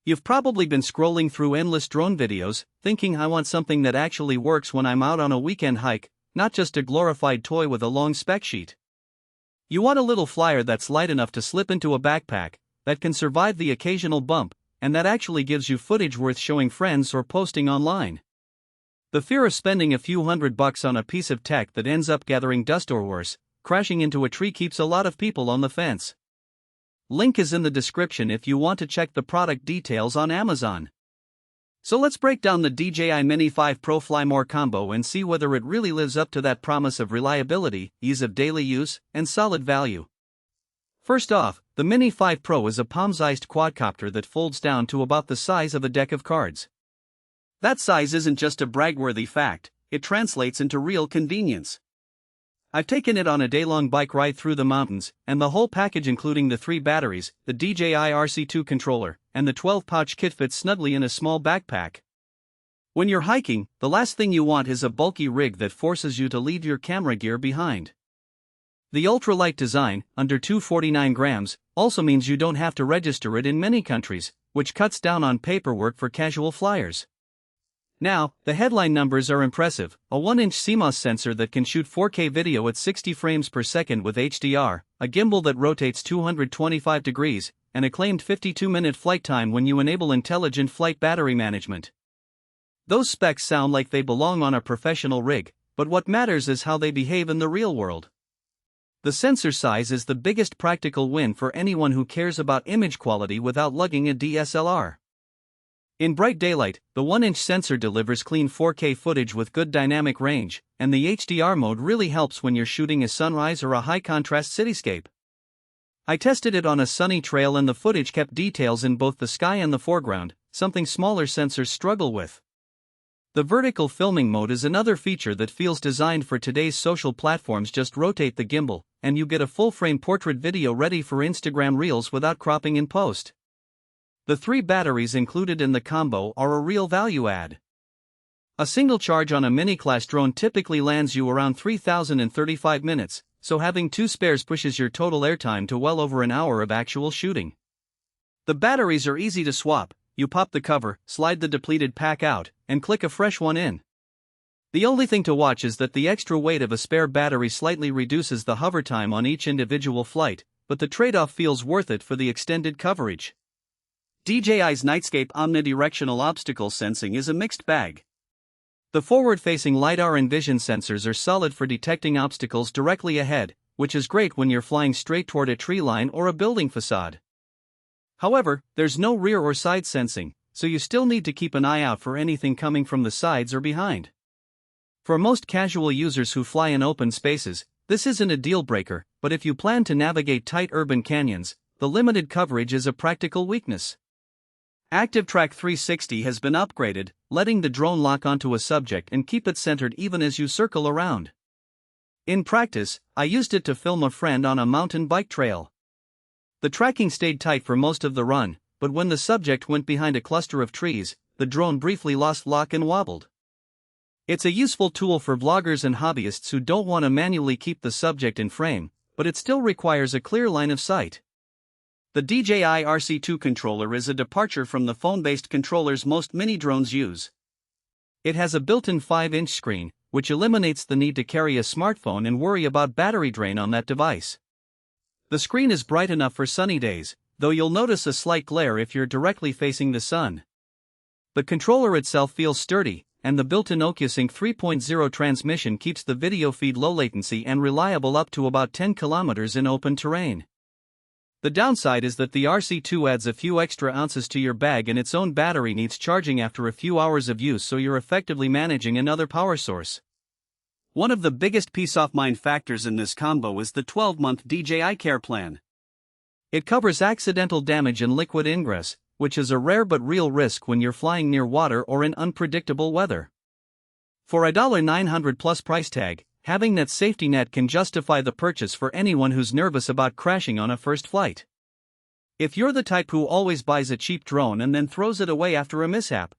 You've probably been scrolling through endless drone videos, thinking I want something that actually works when I'm out on a weekend hike, not just a glorified toy with a long spec sheet. You want a little flyer that's light enough to slip into a backpack, that can survive the occasional bump, and that actually gives you footage worth showing friends or posting online. The fear of spending a few $100 on a piece of tech that ends up gathering dust or worse, crashing into a tree keeps a lot of people on the fence. Link is in the description if you want to check the product details on Amazon. So let's break down the DJI Mini 5 Pro Fly More combo and see whether it really lives up to that promise of reliability, ease of daily use, and solid value. First off, the Mini 5 Pro is a palm-sized quadcopter that folds down to about the size of a deck of cards. That size isn't just a brag-worthy fact, it translates into real convenience. I've taken it on a day-long bike ride through the mountains, and the whole package including the 3 batteries, the DJI RC2 controller, and the 12-pouch kit fits snugly in a small backpack. When you're hiking, the last thing you want is a bulky rig that forces you to leave your camera gear behind. The ultralight design, under 249 grams, also means you don't have to register it in many countries, which cuts down on paperwork for casual flyers. Now, the headline numbers are impressive: a 1-inch CMOS sensor that can shoot 4K video at 60 frames per second with HDR, a gimbal that rotates 225 degrees, and a claimed 52-minute flight time when you enable intelligent flight battery management. Those specs sound like they belong on a professional rig, but what matters is how they behave in the real world. The sensor size is the biggest practical win for anyone who cares about image quality without lugging a DSLR. In bright daylight, the 1-inch sensor delivers clean 4K footage with good dynamic range, and the HDR mode really helps when you're shooting a sunrise or a high-contrast cityscape. I tested it on a sunny trail and the footage kept details in both the sky and the foreground, something smaller sensors struggle with. The vertical filming mode is another feature that feels designed for today's social platforms. Just rotate the gimbal, and you get a full-frame portrait video ready for Instagram Reels without cropping in post. The 3 batteries included in the combo are a real value add. A single charge on a mini-class drone typically lands you around 3,035 minutes, so having 2 spares pushes your total airtime to well over an hour of actual shooting. The batteries are easy to swap. You pop the cover, slide the depleted pack out, and click a fresh one in. The only thing to watch is that the extra weight of a spare battery slightly reduces the hover time on each individual flight, but the trade-off feels worth it for the extended coverage. DJI's Nightscape omnidirectional obstacle sensing is a mixed bag. The forward-facing LiDAR and vision sensors are solid for detecting obstacles directly ahead, which is great when you're flying straight toward a tree line or a building facade. However, there's no rear or side sensing, so you still need to keep an eye out for anything coming from the sides or behind. For most casual users who fly in open spaces, this isn't a deal-breaker, but if you plan to navigate tight urban canyons, the limited coverage is a practical weakness. ActiveTrack 360 has been upgraded, letting the drone lock onto a subject and keep it centered even as you circle around. In practice, I used it to film a friend on a mountain bike trail. The tracking stayed tight for most of the run, but when the subject went behind a cluster of trees, the drone briefly lost lock and wobbled. It's a useful tool for vloggers and hobbyists who don't want to manually keep the subject in frame, but it still requires a clear line of sight. The DJI RC2 controller is a departure from the phone-based controllers most mini drones use. It has a built-in 5-inch screen, which eliminates the need to carry a smartphone and worry about battery drain on that device. The screen is bright enough for sunny days, though you'll notice a slight glare if you're directly facing the sun. The controller itself feels sturdy, and the built-in OcuSync 3.0 transmission keeps the video feed low latency and reliable up to about 10 kilometers in open terrain. The downside is that the RC2 adds a few extra ounces to your bag and its own battery needs charging after a few hours of use, so you're effectively managing another power source. One of the biggest peace-of-mind factors in this combo is the 12-month DJI Care Plan. It covers accidental damage and liquid ingress, which is a rare but real risk when you're flying near water or in unpredictable weather. For a $900 plus price tag, having that safety net can justify the purchase for anyone who's nervous about crashing on a first flight. If you're the type who always buys a cheap drone and then throws it away after a mishap,